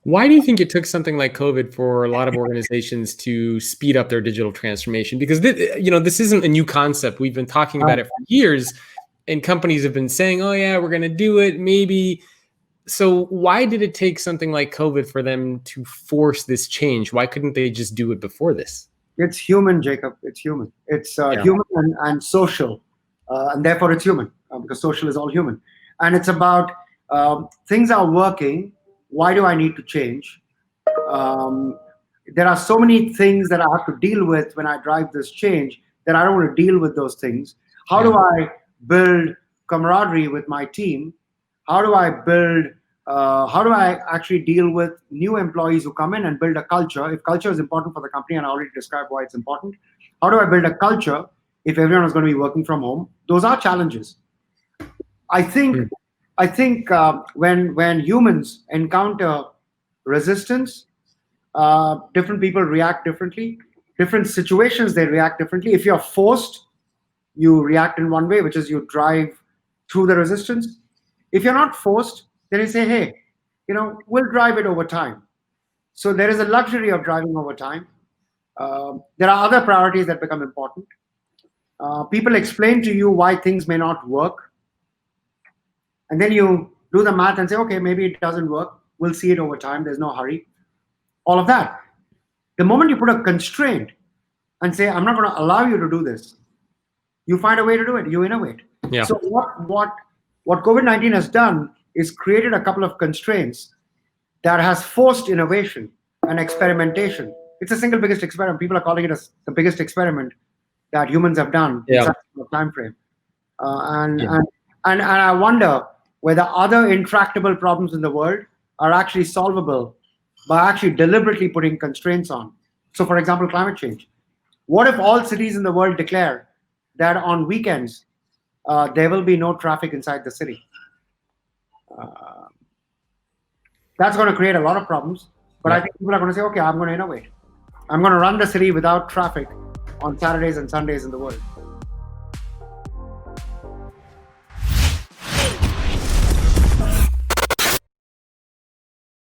Why do you think it took something like COVID for a lot of organizations to speed up their digital transformation? Because this isn't a new concept. We've been talking about it for years, and companies have been saying, "Oh yeah, we're going to do it, maybe." So why did it take something like COVID for them to force this change? Why couldn't they just do it before this? It's human, Jacob. It's human. It's Yeah. human and social, and therefore it's human because social is all human. And it's about things are working. Why do I need to change? Um, there are so many things that I have to deal with when I drive this change that I don't want to deal with those things. How do I build camaraderie with my team? How do I build? How do I actually deal with new employees who come in and build a culture? If culture is important for the company, and I already described why it's important, how do I build a culture if everyone is going to be working from home? Those are challenges. I think when humans encounter resistance, different people react differently. Different situations, they react differently. If you're forced, you react in one way, which is you drive through the resistance. If you're not forced, then you say, hey, we'll drive it over time. So there is a luxury of driving over time. There are other priorities that become important. People explain to you why things may not work. And then you do the math and say, okay, maybe it doesn't work. We'll see it over time. There's no hurry. All of that. The moment you put a constraint and say, I'm not going to allow you to do this, you find a way to do it. You innovate. Yeah. So what COVID-19 has done is created a couple of constraints that has forced innovation and experimentation. It's the single biggest experiment. People are calling it the biggest experiment that humans have done in such a time frame. And I wonder whether other intractable problems in the world are actually solvable by actually deliberately putting constraints on. So, for example, climate change. What if all cities in the world declare that on weekends there will be no traffic inside the city? That's going to create a lot of problems. But I think people are going to say, okay, I'm going to innovate. I'm going to run the city without traffic on Saturdays and Sundays in the world.